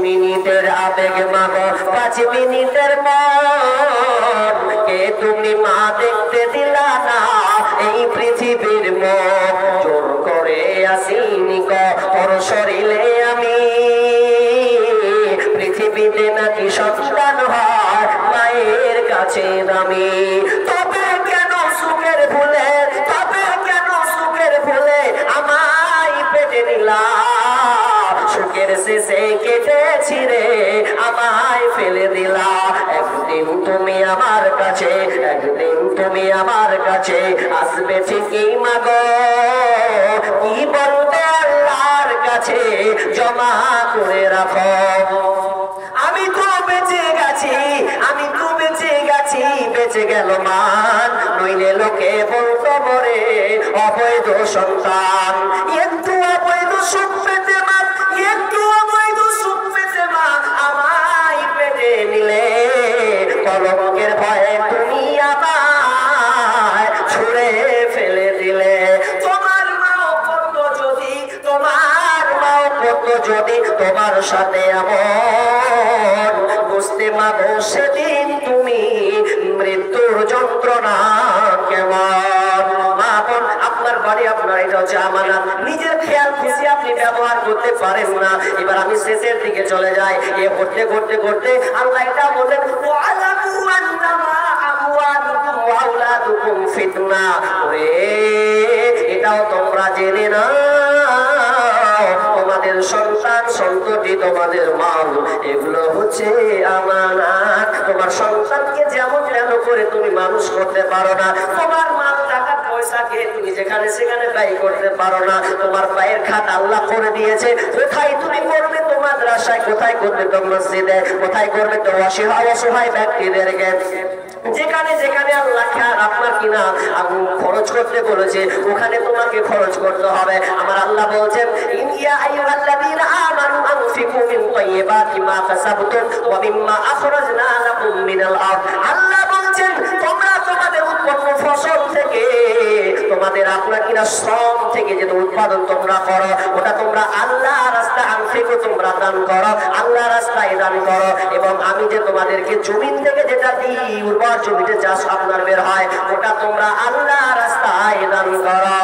মিনিটের আবেগ মাগো 5 মিনিটের মন কে তুমি মা দেখতে দিলা না এই পৃথিবীর মন জোর করে আসিনি গো তোর শরীরে আমি পৃথিবীতে নাকি সন্তান হয় মায়ের কাছে দামি তবে কেন সুখের ভুলে আমায় পেটে নিলা সুখের শেষে কেটেছি রে আমায় ফেলে দিলা একদিন তুমি আমার কাছে আসবে ঠিকই মাগো কি বলবে আল্লাহর কাছে জমা করে রাখো আমি তো বেঁচে গেছি বেঁচে গেল মান নইলে লোকে বলতো মরে অবৈধ সন্তান একটু অবৈধ সুখ পেতে মা আমায় পেটে নিলে কলঙ্কের ভয়ে তুমি আমায় ছুঁড়ে ফেলে দিলে তোমার মাও করতো যদি তোমার সাথে এমন বুঝতে মাগো সেদিন তুমি মৃত্যুর যন্ত্রণা কেমন মা বোন আপনার বাড়ি আপনার এটা হচ্ছে আমানত নিজের খেয়াল খুশি আপনি ব্যবহার করতে পারেন না এবার আমি শেষের দিকে চলে যাই এ করতে আল্লাহ এটা বলেন ওয়ালাকু আন্নামা আমওয়ালুকুম ওয়া আওলাদুকুম ফিতনা এটাও তোমরা জেনে না তোমাদের সন্তান সন্ততি তোমাদের মাল এগুলো হচ্ছে আমানত তোমার সন্তানকে যেমন করে তুমি মানুষ করতে পারো না তোমার মাল টাকা পয়সাকে তুমি যেখানে সেখানে ব্যয় করতে পারো না তোমার পায়ের খাত আল্লাহ করে দিয়েছে কোথায় তুমি করবে তো মাদ্রাসায় কোথায় করবে তো মসজিদে কোথায় করবে তো অসহায় ব্যক্তিদেরকে যেখানে আল্লাহ আপনার কিনা খরচ করতে বলেছে ওখানে তোমাকে খরচ করতে হবে আমার আল্লাহ বলছেন ইয়া আইয়ুহাল্লাযীনা আমানু আনফিকু মিন তাইয়্যিবাতি মা কাসাবতুম ওয়া মিম্মা আখরাজনা লাকুম মিনাল আরদ আল্লাহ বলছেন তোমরা তোমাদের উৎপন্ন ফসল থেকে তোমাদের আপনার কিনা শ্রম থেকে যে উৎপাদন তোমরা করো ওটা তোমরা আল্লাহ রাস্তায় আনফিকু তোমরা দান করো আল্লাহ রাস্তায় দান করো এবং আমি যে তোমাদেরকে জমিন থেকে যেটা দিই উর্বর জমিতে চাষ আপনার বের হয় ওটা তোমরা আল্লাহ রাস্তায় দান করো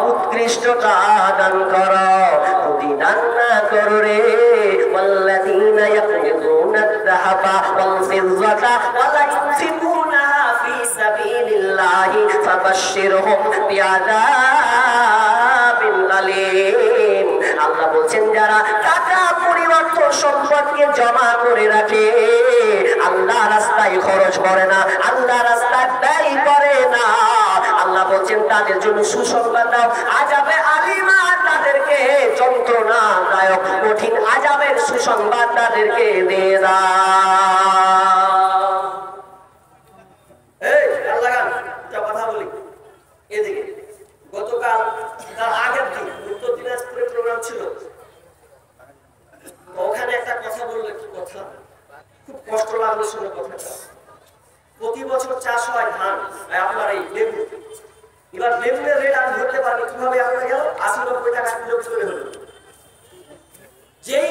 উৎকৃষ্টতা দান করো প্রতিদান না করো রে ওয়াল্লাযীনা ইয়াকনিজুনা আয-যাহাবা ওয়াল-ফিদ্দাতা ওয়া লা ইউনফিকুনাহা ফী সাবিলিল্লাহি ফাবাশশিরহুম বিআযাবিন আলীম আল্লাহ বলছেন যারা টাকা পরিবর্ত সম্পদকে জমা করে রাখে আল্লাহ রাস্তায় খরচ করে না আল্লাহ রাস্তায় ব্যয় করে না আল্লাহ বলছেন তাদের জন্য সুসংবাদ দাও আযাবে আলিমা তাদেরকে যন্ত্রণাদায়ক কঠিন আযাবের সুসংবাদ তাদেরকে দিয়ে দাও এই আল্লাহ গান একটা কথা বলি এদিকে গতকাল তার আগের দিন উত্তর দিনাজপুরে প্রোগ্রাম ছিল ওখানে একটা কথা বললে কি কথা খুব কষ্ট লাগলো শুনে কথাটা প্রতি বছর চাষ হয় ধান আপনার এই লেবু এবার লেবুর রেট আমি ধরতে পারি কিভাবে আপনার গেল 80-90 টাকা কিলো চলে হলো যেই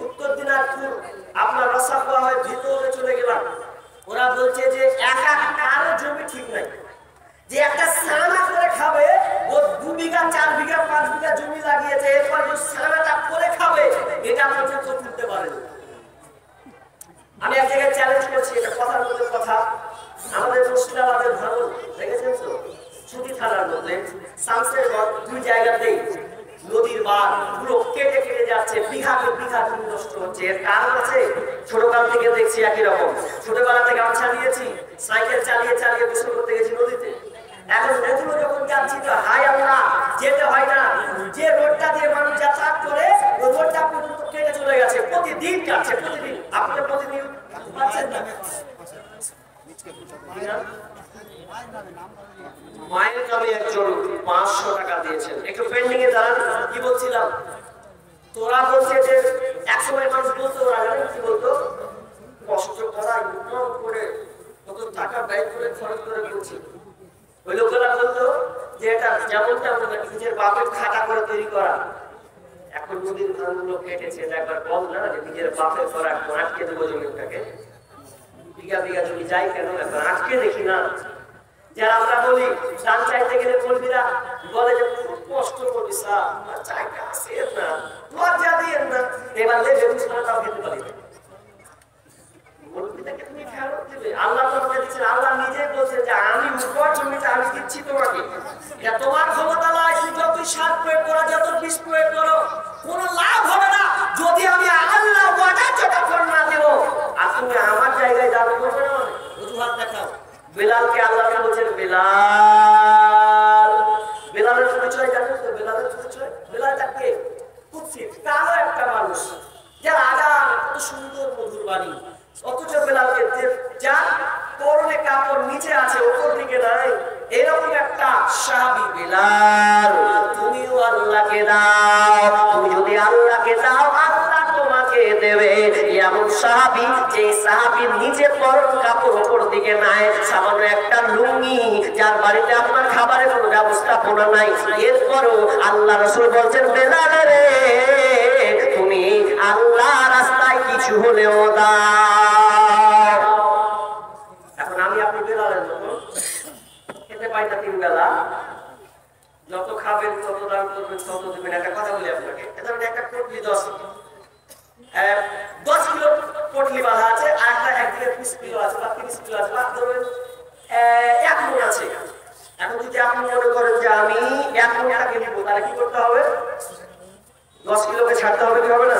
উত্তর দিনাজপুর আপনার রসা খাওয়া হয় ভিতরে চলে গেলাম ওরা বলছে যে কারো জমি ঠিক নাই যে একটা সানা করে খাবে ও 2 বিঘা 4 বিঘা 5 বিঘা জমি লাগিয়েছে এরপর যে সানাটা করে খাবে এটা পর্যন্ত তুলতে পারে না আমি এক জায়গায় চ্যালেঞ্জ করছি এটা কথার মধ্যে কথা আমাদের মুর্শিদাবাদের ভালো দেখেছেন তো ছুটি থানার মধ্যে সামসের ঘর 2 জায়গাতেই নদীর বাঁধ পুরো কেটে যাচ্ছে বিঘাকে বিঘা জমি নষ্ট হচ্ছে এর কারণ আছে ছোটকাল থেকে দেখছি একই রকম ছোটবেলা থেকে আমি চালিয়েছি সাইকেল চালিয়ে গোসল করতে গেছি নদীতে এখন নদীগুলো যখন যাচ্ছি তো হাই আল্লাহ যেতে হয় না যে রোডটা দিয়ে মানুষ যাতায়াত করে ওই রোডটা পর্যন্ত কেটে চলে গেছে প্রতিদিন যাচ্ছে প্রতিদিন আপনি প্রতিদিন পাচ্ছেন না মায়ের নামে একজন 500 টাকা দিয়েছেন একটু পেন্ডিং এ দাঁড়ান কি বলছিলাম তোরা বলছে যে একসময় মানুষ বলতো ওরা কি বলতো কষ্ট করা ইনকাম করে কত টাকা ব্যয় করে খরচ করে বলছি ওই লোকেরা বলতো যে এটা যেমনটা নিজের বাপের খাটা করে তৈরি করা এখন নদীর ধানগুলো কেটেছে একবার বল না যে নিজের বাপের ঘর আটকে দেবো জমিটাকে, বিঘা বিঘা জমি যাই কেন এখন আটকে দেখি না। যারা আমরা বলি ধান চাইতে গেলে কর্মীরা বলে যে খুব কষ্ট করবি স্যার, চাইতে আসেন না, লজ্জা দিয়ে না, এবার লেগে ছাড়াটাও খেতে পারি। আল্লাহ তোমাকে দিচ্ছেন, আল্লাহ নিজে বলছেন যে আমি উপর জমিটা আমি দিচ্ছি তোমাকে, এটা তোমার ক্ষমতা নয়। তুমি যতই সার প্রয়োগ করো, যত বিষ প্রয়োগ করো, কোনো লাভ হবে না যদি আমি আল্লাহ ওয়াদা যতক্ষণ না দেবো। আর তুমি আমার জায়গায় দাবি করবে না, অজুহাত দেখাও। বেলালকে আল্লাহ বলছেন বেলাল, বেলালের পরিচয় জানেন তো? বেলালের পরিচয়, বেলালটাকে কুৎসিত কালো একটা মানুষ, যার আজান কত সুন্দর মধুর বাণী, অথচ বেলালকে যার পরনে কাপড় নিচে আছে উপর দিকে নাই, এরকম একটা সাহাবী বেলাল। তুমিও আল্লাহকে দাও, তুমি যদি আল্লাহকে দাও আল্লাহ তোমাকে দেবে। এমন সাহাবী, যে সাহাবীর নিচে পরন কাপড় উপর দিকে নাই, সামান্য একটা লুঙ্গি, যার বাড়িতে আপনার খাবারের কোনো ব্যবস্থাপনা নাই, এরপরও আল্লাহ রাসূল বলছেন বেলাল রে তুমি আল্লাহ রাস্তায় কিছু হলেও দাও। এখন আমি আপনি বেলালের মতো খেতে পাই না তিন বেলা, যত খাবেন তত দান করবেন তত দেবেন। একটা কথা বলি আপনাকে, একটা পটলি 10 কিলো পটলি বাঁধা আছে, আর একটা একদিকে 20 কিলো আছে বা 30 কিলো আছে, বা ধরুন 1 মণ আছে। এখন যদি আপনি মনে করেন যে আমি 1 মণ টাকা নিব, তাহলে কি করতে হবে? 10 কিলোকে ছাড়তে হবে, কি হবে না?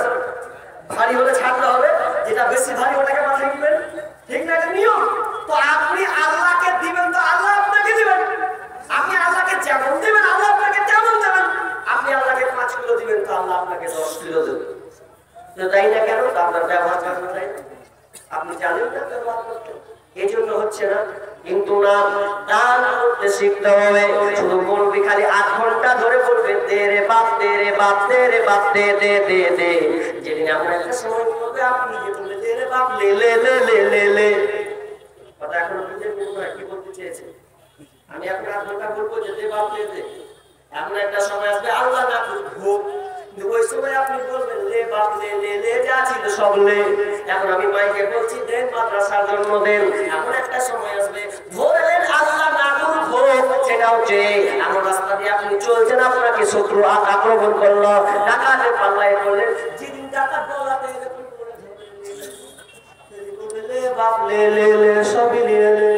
ভারী হলে ছাড়তে হবে, যেটা বেশি ভারী ওটাকে মাথায় দিবেন, ঠিক না? এটা নিয়ম। তো আপনি আল্লাহকে দিবেন তো আল্লাহ আপনাকে দিবেন, আপনি আল্লাহকে যেমন দিবেন আল্লাহ আপনাকে তেমন দেবেন। আপনি আল্লাহকে 5 কিলো দিবেন তো আল্লাহ আপনাকে 10 কিলো দেবেন। তাই না? কেন? আপনার ব্যবহার করতে চাই, আপনি জানেন না ব্যবহার করতে, এই জন্য হচ্ছে না। কিন্তু না, দান করতে শিখতে হবে। শুধু বলবি খালি 8 ঘন্টা ধরে বলবে দে রে বাপ, দে রে বাপ, দে রে বাপ, দে দে দে দে। যেদিন আপনার একটা সময় বলবে আপনি যে বলে দে রে বাপ, লে লে লে লে লে লে, কথা এখনো বুঝে কি বলতে চেয়েছে? আমি এখন 8 ঘন্টা বলবো যে দে বাপ, দে দে। এমন একটা সময় আসবে আল্লাহ না ভোগ, ওই সময় আপনি বলবেন লে বাপ লে লে লে, যা ছিল সব লে। এখন আমি মাইকে বলছি দেন মাদ্রাসার জন্য দেন। এমন একটা সময় আসবে ধরলেন আল্লাহ না ভোগ, সেটা হচ্ছে এমন রাস্তা দিয়ে আপনি চলছেন, আপনাকে শত্রু আক্রমণ করলো, ডাকাতের পাল্লায় পড়লেন। যেদিন ডাকাত বলাতে লে বাপ লে লে লে, সবই লে লে,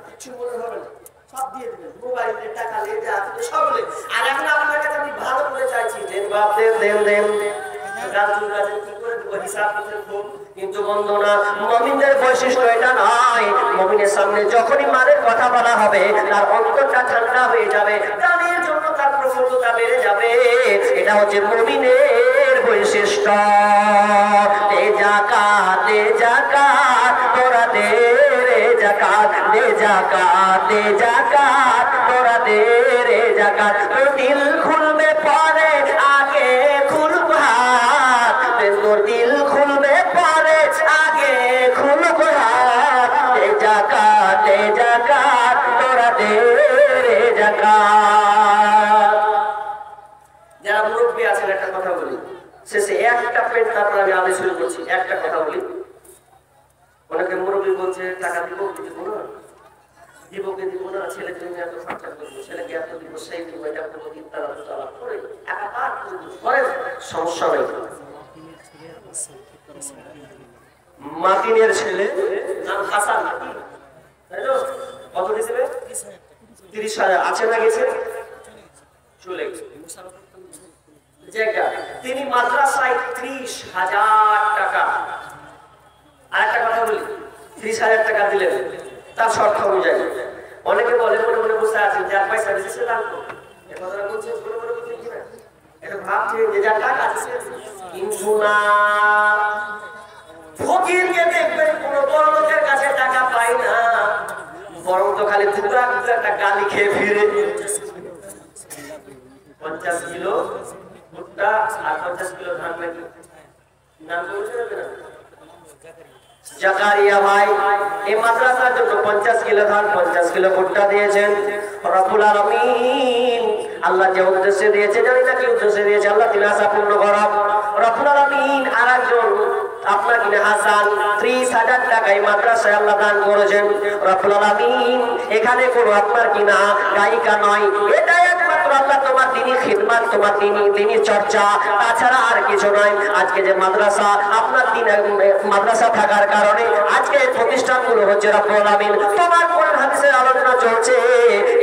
কিছু মনে হবে না, সব দিয়ে দিবেন, মোবাইলে টাকা লে যা সব লে। আর এখন আপনার কাছে আমি ভালো করে চাইছি দেন বাপ দেন দেন দেন, কিন্তু বন্ধু না, মুমিনদের বৈশিষ্ট্য এটা নয়। মুমিনের সামনে যখনই মারের কথা বলা হবে তার অন্তরটা ঠান্ডা হয়ে যাবে, দানের জন্য তার প্রফুল্লতা বেড়ে যাবে। এটা হচ্ছে মুমিনের বৈশিষ্ট্য। দে যাকাত, দে যাকাত, তোরা দে রে যাকাত, দে যাকাত, দে যাকাত, তোরা দে রে যাকাত। তোর দিল খুলবে পরে আগে খুলব হাত, তোর দিল খুলবে পরে আগে খুলব হাত। দে যাকাত, দে যাকাত, তোরা দে রে যাকাত। যারা মুরব্বী আছেন একটা কথা বলি, শেষে একটা পেট, তারপর আমি আদেশ শুরু করছি। একটা কথা বলি, অনেকে মুরব্বী বলছে টাকা দিব কি দিব না, দিব কি দিব না, ছেলেকে নিয়ে এত খরচা করবো, ছেলেকে এত দিব, সেই দিব, এটা করবো, ইত্যাদি তালা করে একাকার করেন, সমস্যা নেই। মাতিনের ছেলে নাম হাসান, তাই তো? কত হিসেবে? 30,000 আছে না? গেছে, চলে গেছে। তিনি মাদ্রাসায় 30,000 টাকা। আর একটা কথা বলি, 30,000 টাকা দিলেন তার শর্ত অনুযায়ী। অনেকে বলে মনে মনে বসে আছেন যার পয়সা দিচ্ছে সে দান করবে, এ কথাটা বলছে মনে মনে বলছেন কিনা? এটা ভাবছে যে যার টাকা আছে, কিন্তু না, ফকিরকে দেখবেন কোন বড় লোকের কাছে টাকা পায় না, বরং তো খালি দুটা একটা গালি খেয়ে ফিরে। 50 কিলো ভুট্টা আর 50 কিলো ধান, নাকি নাম বলছে না? জাকারিয়া ভাই এই মাদ্রাসার জন্য 50 কিলো ধান, 50 কিলো ভুট্টা দিয়েছেন। রব্বুল আলামিন আল্লাহ যে উদ্দেশ্যে দিয়েছে, জানি না কি উদ্দেশ্যে দিয়েছে, আল্লাহ তিনি আশা পূর্ণ করুন। রব্বুল আলামিন আরেকজন আপনার কিনা হাসান 30,000 টাকায় মাদ্রাসায় আল্লাহ দান করেছেন। রব্বুল আলামিন এখানে কোনো আপনার কিনা গায়িকা নয়, এটা একমাত্র আল্লাহ তোমার দ্বীনি খিদমত, তোমার দ্বীনি চর্চা, তাছাড়া আর কিছু নয়। আজকে যে মাদ্রাসা আপনার দিন মাদ্রাসা থাকার কারণে আজকে এই প্রতিষ্ঠানগুলো হচ্ছে রব্বুল আলামিন তোমার কোরআন হাদিসের আলোচনা চলছে,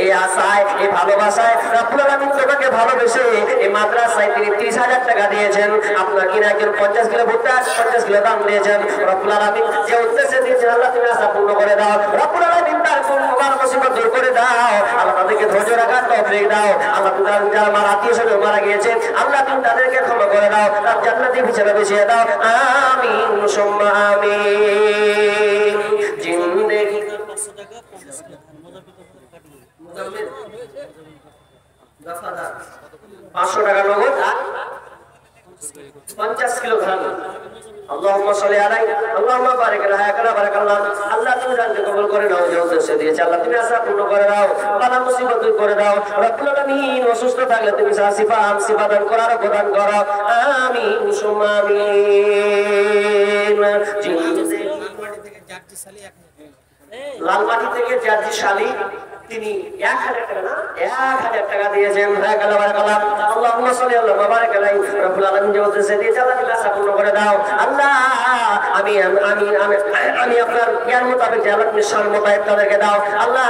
এই আশায় এই ভালোবাসায় রব্বুল আলামিন তোমাকে ভালোবেসে এই মাদ্রাসায় তিনি 30,000 টাকা দিয়েছেন। আপনার কিনা একজন 50 কিলো ভুট্টা 50 কিলো দাম দিয়েছেন। রব্বুল আলামিন যে উদ্দেশ্যে দিয়েছেন আল্লাহ তুমি আশা পূর্ণ করে দাও। রব্বুল আলামিন তার কোন মুসিবত দূর করে দাও। আল্লাহ তাদেরকে ধৈর্য রাখার তৌফিক দাও। আল্লাহ তুমি যারা আমার আত্মীয় স্বজন মারা গিয়েছে আল্লাহ তুমি তাদেরকে ক্ষমা করে দাও, তার জান্নাতি হিসেবে বিছিয়ে দাও। আমিন সুম্মা আমিন। জিন্দেগি 500 টাকা নগদ আর 50 কিলো ধান। আল্লাহুম্মা সাল্লি আলাইহি আল্লাহুম্মা বারিক আলা হায়াকানা বারাকাল্লাহ। আল্লাহ তুমি জানতে কবুল করে নাও, যে উদ্দেশ্যে দিয়েছে আল্লাহ তুমি আশা পূর্ণ করে দাও, বালা মুসিবত দূর করে দাও। রব্বুল আলামিন অসুস্থ থাকলে তুমি শিফা দান করার প্রদান করো। আমিন সুম্মা আমিন। লালমাটি থেকে জার্জি শালি তিনি 1000 টাকা না 1000 টাকা দিয়েছেন। আল্লাহুম্মা সাল্লি আলা বারাক আলাইহি। রব্বুল আলামিন যে উদ্দেশ্যে দিয়েছে আল্লাহ তুমি আশা পূর্ণ করে দাও। আল্লাহ আমি আপনার জ্ঞান মোতাবেক যে আল্লাহ তুমি শান মোতাবেক তাদেরকে দাও। আল্লাহ